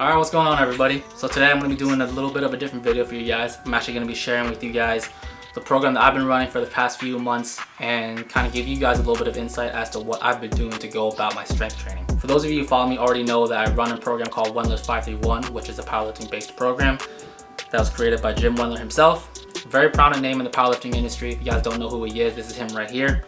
Alright, what's going on everybody? So today I'm going to be doing a little bit of a different video for you guys. I'm actually going to be sharing with you guys the program that I've been running for the past few months and kind of give you guys a little bit of insight as to what I've been doing to go about my strength training. For those of you who follow me already know that I run a program called Wendler's 531, which is a powerlifting based program that was created by Wendler himself. Very prominent name in the powerlifting industry. If you guys don't know who he is, this is him right here.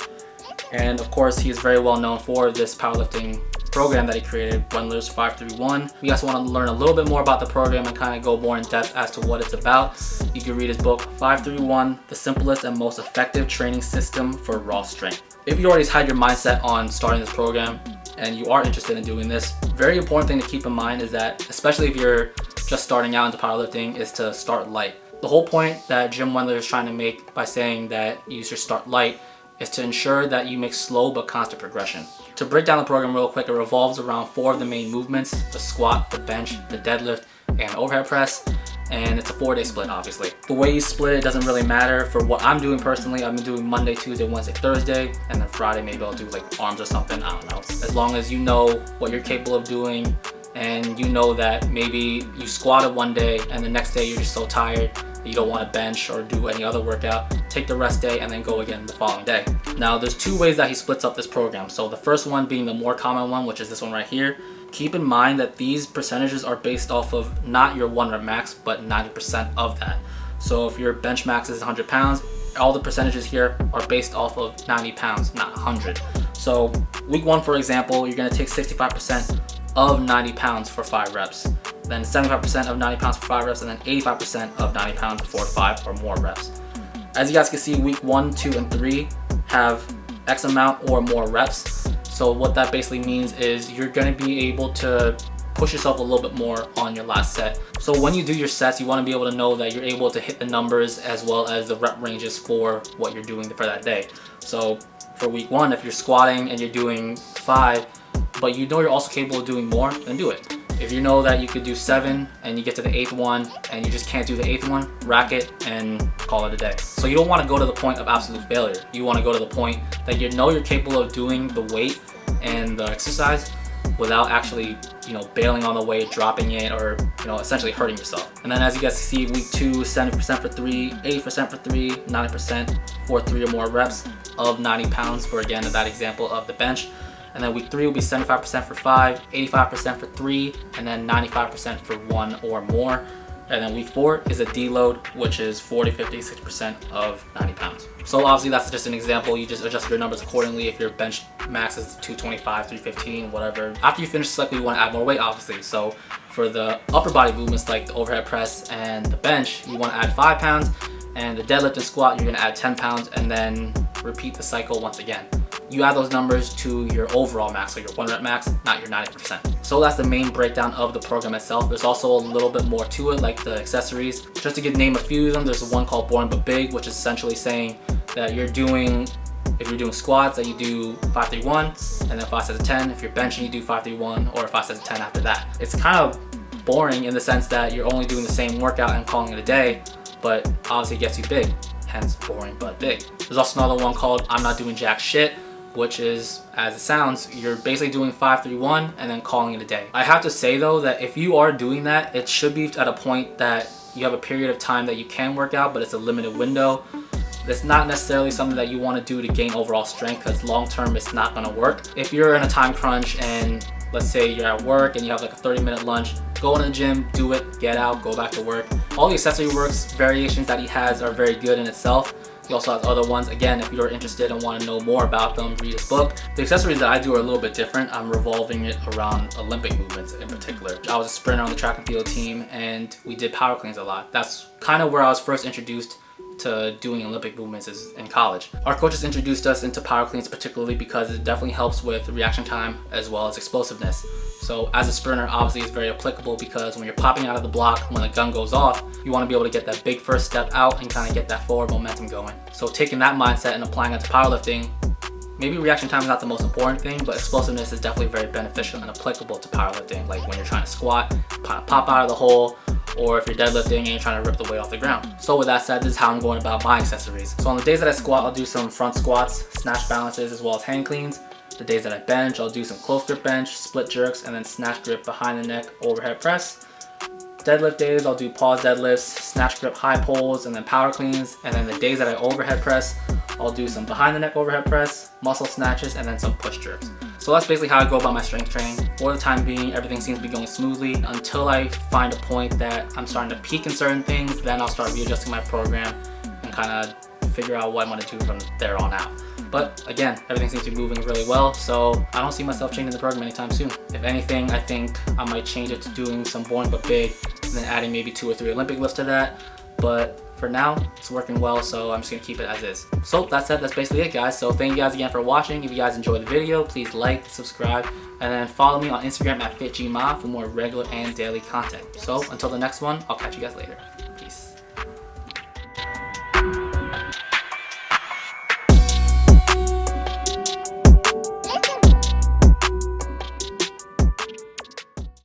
And of course, he is very well known for this powerlifting program that he created, Wendler's 531. If you guys want to learn a little bit more about the program and kind of go more in depth as to what it's about, you can read his book, 531, The Simplest and Most Effective Training System for Raw Strength. If you already had your mindset on starting this program and you are interested in doing this, very important thing to keep in mind is that, especially if you're just starting out into powerlifting, is to start light. The whole point that Wendler is trying to make by saying that you should start light is to ensure that you make slow but constant progression. To break down the program real quick, it revolves around 4 of the main movements: the squat, the bench, the deadlift, and overhead press. And it's a 4-day split, obviously. The way you split it doesn't really matter. For what I'm doing personally, I've been doing Monday, Tuesday, Wednesday, Thursday, and then Friday maybe I'll do like arms or something, I don't know. As long as you know what you're capable of doing and you know that maybe you squatted one day and the next day you're just so tired that you don't want to bench or do any other workout, take the rest day and then go again the following day. Now there's 2 ways that he splits up this program. So the first one being the more common one, which is this one right here. Keep in mind that these percentages are based off of not your 1 rep max, but 90% of that. So if your bench max is 100 pounds, all the percentages here are based off of 90 pounds, not 100. So week 1, for example, you're gonna take 65% of 90 pounds for 5 reps. Then 75% of 90 pounds for 5 reps, and then 85% of 90 pounds for 5 or more reps. As you guys can see, week 1, 2, and 3 have X amount or more reps. So what that basically means is you're gonna be able to push yourself a little bit more on your last set. So when you do your sets, you wanna be able to know that you're able to hit the numbers as well as the rep ranges for what you're doing for that day. So for week 1, if you're squatting and you're doing 5, but you know you're also capable of doing more, then do it. If you know that you could do 7 and you get to the 8th one and you just can't do the 8th one, rack it and call it a day. So you don't want to go to the point of absolute failure. You want to go to the point that you know you're capable of doing the weight and the exercise without actually, bailing on the weight, dropping it, or, essentially hurting yourself. And then as you guys see, week 2, 70% for 3, 80% for 3, 90% for 3 or more reps of 90 pounds for, again, that example of the bench. And then week 3 will be 75% for 5, 85% for 3, and then 95% for 1 or more. And then week 4 is a deload, which is 40, 50, 60% of 90 pounds. So obviously that's just an example. You just adjust your numbers accordingly. If your bench max is 225, 315, whatever. After you finish the cycle, you want to add more weight, obviously. So for the upper body movements like the overhead press and the bench, you want to add 5 pounds. And the deadlift and squat, you're going to add 10 pounds and then repeat the cycle once again. You add those numbers to your overall max, so your 1 rep max, not your 90%. So that's the main breakdown of the program itself. There's also a little bit more to it, like the accessories. Just to name a few of them, there's one called Boring But Big, which is essentially saying that if you're doing squats, that you do 531 and then 5 sets of 10. If you're benching, you do 531 or 5 sets of 10 after that. It's kind of boring in the sense that you're only doing the same workout and calling it a day, but obviously it gets you big, hence Boring But Big. There's also another one called I'm Not Doing Jack Shit, which is, as it sounds, you're basically doing 531 and then calling it a day. I have to say though that if you are doing that, it should be at a point that you have a period of time that you can work out, but it's a limited window. That's not necessarily something that you want to do to gain overall strength, because long term it's not going to work. If you're in a time crunch and let's say you're at work and you have like a 30-minute lunch, go in the gym, do it, get out, go back to work. All the accessory works variations that he has are very good in itself. He also has other ones. Again, if you're interested and want to know more about them, read his book. The accessories that I do are a little bit different. I'm revolving it around Olympic movements in particular. I was a sprinter on the track and field team and we did power cleans a lot. That's kind of where I was first introduced to doing Olympic movements is in college. Our coaches introduced us into power cleans particularly because it definitely helps with reaction time as well as explosiveness. So as a sprinter, obviously it's very applicable because when you're popping out of the block, when the gun goes off, you want to be able to get that big first step out and kind of get that forward momentum going. So taking that mindset and applying it to powerlifting, maybe reaction time is not the most important thing, but explosiveness is definitely very beneficial and applicable to powerlifting. Like when you're trying to squat, kind of pop out of the hole, or if you're deadlifting and you're trying to rip the weight off the ground. So with that said, this is how I'm going about my accessories. So on the days that I squat, I'll do some front squats, snatch balances, as well as hang cleans. The days that I bench, I'll do some close grip bench, split jerks, and then snatch grip behind the neck overhead press. Deadlift days, I'll do pause deadlifts, snatch grip high pulls, and then power cleans. And then the days that I overhead press, I'll do some behind the neck overhead press, muscle snatches, and then some push jerks. So that's basically how I go about my strength training. For the time being, everything seems to be going smoothly until I find a point that I'm starting to peak in certain things. Then I'll start readjusting my program and kind of figure out what I want to do from there on out. But again, everything seems to be moving really well, so I don't see myself changing the program anytime soon. If anything, I think I might change it to doing some boring but big, and then adding maybe 2 or 3 Olympic lifts to that. But for now, it's working well, so I'm just gonna keep it as is. So that said, that's basically it, guys. So thank you guys again for watching. If you guys enjoyed the video, please like, subscribe, and then follow me on Instagram at FitGMod for more regular and daily content. So until the next one, I'll catch you guys later.